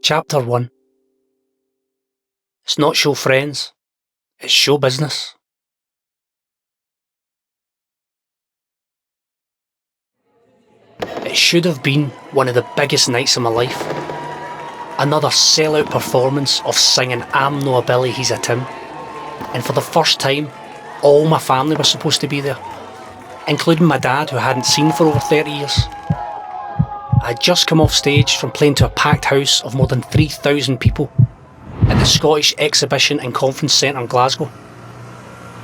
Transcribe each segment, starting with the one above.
Chapter 1. It's not show friends, it's show business. It should have been one of the biggest nights of my life. Another sellout performance of singing I'm No a Billy, He's a Tim. And for the first time, all my family were supposed to be there, including my dad, who I hadn't seen for over 30 years. I'd just come off stage from playing to a packed house of more than 3,000 people at the Scottish Exhibition and Conference Centre in Glasgow.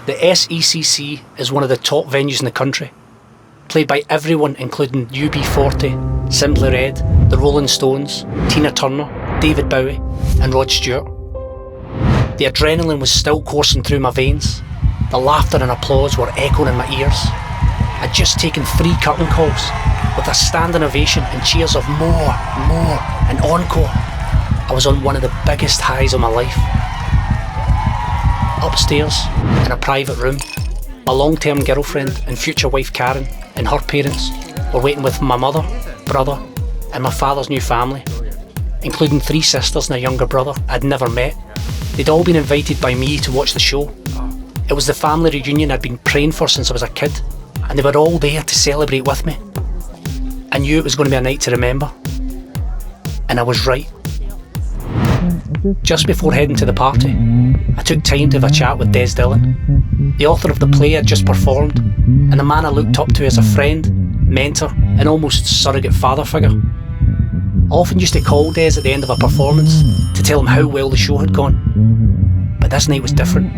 The SECC is one of the top venues in the country, played by everyone including UB40, Simply Red, the Rolling Stones, Tina Turner, David Bowie and Rod Stewart. The adrenaline was still coursing through my veins. The laughter and applause were echoing in my ears. I'd just taken 3 curtain calls with a standing ovation and cheers of more, and encore. I was on one of the biggest highs of my life. Upstairs, in a private room, my long-term girlfriend and future wife Karen and her parents were waiting with my mother, brother and my father's new family, including 3 sisters and a younger brother I'd never met. They'd all been invited by me to watch the show. It was the family reunion I'd been praying for since I was a kid, and they were all there to celebrate with me. I knew it was going to be a night to remember, and I was right. Just before heading to the party, I took time to have a chat with Des Dillon, the author of the play I'd just performed, and a man I looked up to as a friend, mentor and almost surrogate father figure. I often used to call Des at the end of a performance to tell him how well the show had gone, but this night was different.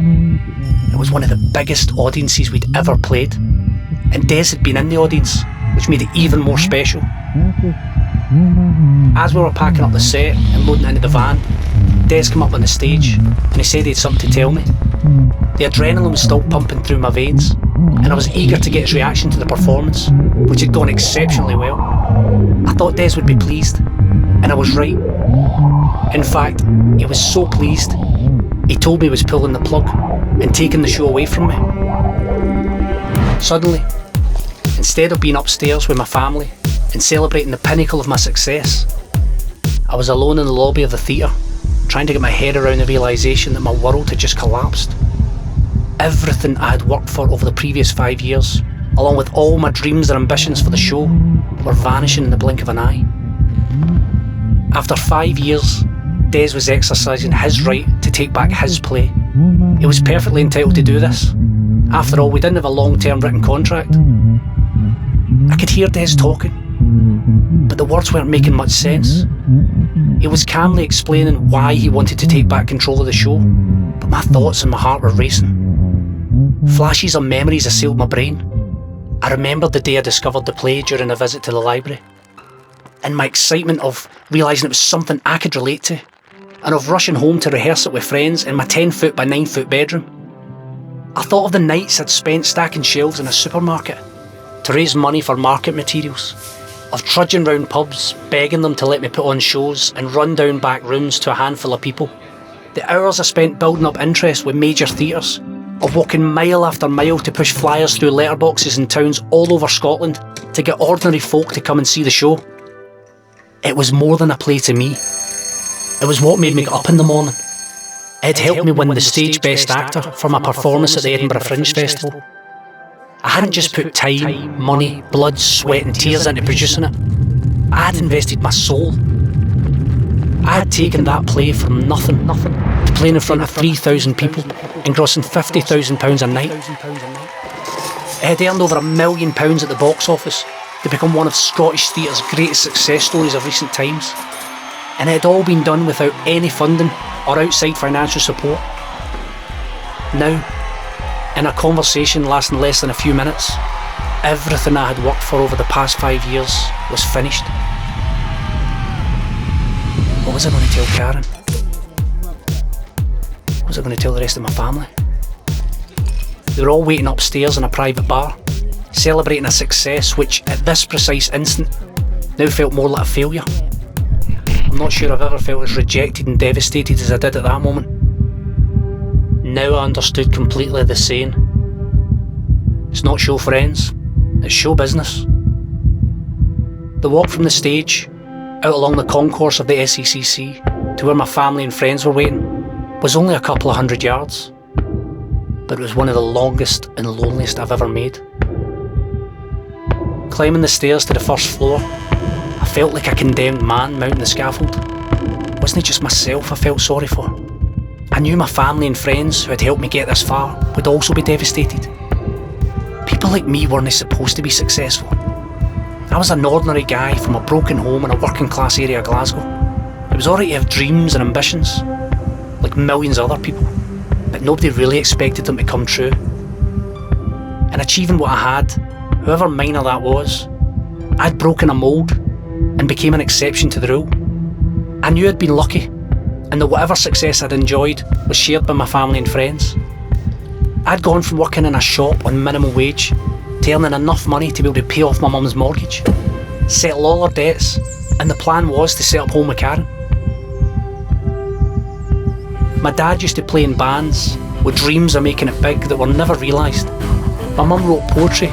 It was one of the biggest audiences we'd ever played, and Des had been in the audience, which made it even more special. As we were packing up the set and loading into the van, Des came up on the stage and he said he had something to tell me. The adrenaline was still pumping through my veins, and I was eager to get his reaction to the performance, which had gone exceptionally well. I thought Des would be pleased, and I was right. In fact, he was so pleased, he told me he was pulling the plug and taking the show away from me. Suddenly, instead of being upstairs with my family and celebrating the pinnacle of my success, I was alone in the lobby of the theatre, trying to get my head around the realisation that my world had just collapsed. Everything I had worked for over the previous 5 years, along with all my dreams and ambitions for the show, were vanishing in the blink of an eye. After 5 years, Des was exercising his right to take back his play. He was perfectly entitled to do this. After all, we didn't have a long-term written contract. I could hear Des talking, but the words weren't making much sense. He was calmly explaining why he wanted to take back control of the show, but my thoughts and my heart were racing. Flashes of memories assailed my brain. I remembered the day I discovered the play during a visit to the library, and my excitement of realising it was something I could relate to, and of rushing home to rehearse it with friends in my 10-foot by 9-foot bedroom. I thought of the nights I'd spent stacking shelves in a supermarket to raise money for market materials, of trudging round pubs, begging them to let me put on shows and run down back rooms to a handful of people. The hours I spent building up interest with major theatres, of walking mile after mile to push flyers through letterboxes in towns all over Scotland to get ordinary folk to come and see the show. It was more than a play to me. It was what made me get up in the morning. It helped me win the stage best actor for my performance at the Edinburgh Fringe Festival. I hadn't just put time, money, blood, sweat and tears into producing it. I had invested my soul. I had taken that play from nothing to playing in front of 3,000 people and grossing £50,000 a night. It had earned over £1 million at the box office to become one of Scottish theatre's greatest success stories of recent times. And it had all been done without any funding or outside financial support. Now, in a conversation lasting less than a few minutes, everything I had worked for over the past 5 years was finished. What was I going to tell Karen? What was I going to tell the rest of my family? They were all waiting upstairs in a private bar, celebrating a success which, at this precise instant, now felt more like a failure. I'm not sure I've ever felt as rejected and devastated as I did at that moment. Now I understood completely the saying, it's not show friends, it's show business. The walk from the stage, out along the concourse of the SECC, to where my family and friends were waiting was only a couple of 100 yards, but it was one of the longest and loneliest I've ever made. Climbing the stairs to the first floor, I felt like a condemned man mounting the scaffold. Wasn't it just myself I felt sorry for? I knew my family and friends who had helped me get this far would also be devastated. People like me weren't supposed to be successful. I was an ordinary guy from a broken home in a working class area of Glasgow. It was alright to have dreams and ambitions, like millions of other people, but nobody really expected them to come true. In achieving what I had, however minor that was, I'd broken a mould and became an exception to the rule. I knew I'd been lucky, and that whatever success I'd enjoyed was shared by my family and friends. I'd gone from working in a shop on minimum wage to earning enough money to be able to pay off my mum's mortgage, settle all her debts, and the plan was to set up home with Karen. My dad used to play in bands with dreams of making it big that were never realised. My mum wrote poetry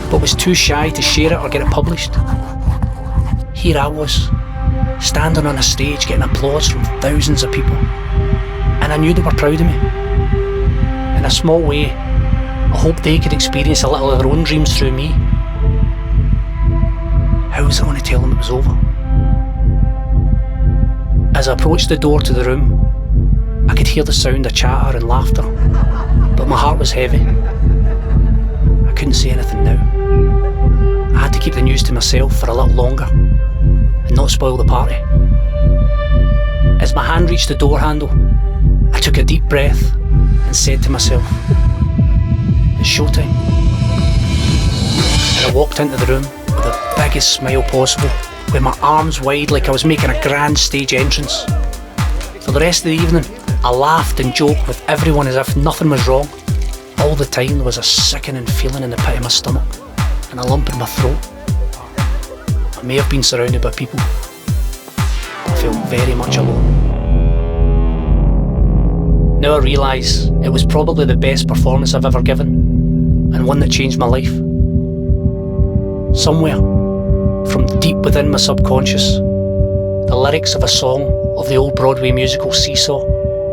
but was too shy to share it or get it published. Here I was, standing on a stage getting applause from thousands of people, and I knew they were proud of me. In a small way, I hoped they could experience a little of their own dreams through me. How was I going to tell them it was over? As I approached the door to the room, I could hear the sound of chatter and laughter, but my heart was heavy. I couldn't say anything now. I had to keep the news to myself for a little longer and not spoil the party. As my hand reached the door handle, I took a deep breath and said to myself, "It's showtime." And I walked into the room with the biggest smile possible, with my arms wide like I was making a grand stage entrance. For the rest of the evening, I laughed and joked with everyone as if nothing was wrong. All the time there was a sickening feeling in the pit of my stomach and a lump in my throat. I may have been surrounded by people, but I felt very much alone. Now I realise it was probably the best performance I've ever given, and one that changed my life. Somewhere, from deep within my subconscious, the lyrics of a song of the old Broadway musical Seesaw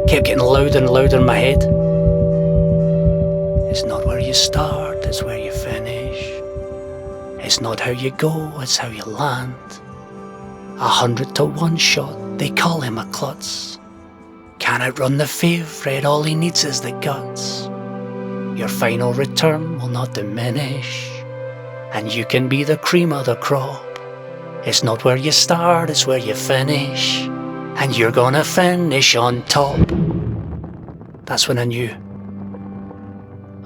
kept getting louder and louder in my head. It's not where you start, it's where you finish. It's not how you go, it's how you land. 100 to 1 shot, they call him a klutz. Can't outrun the favourite, all he needs is the guts. Your final return will not diminish, and you can be the cream of the crop. It's not where you start, it's where you finish, and you're gonna finish on top. That's when I knew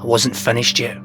I wasn't finished yet.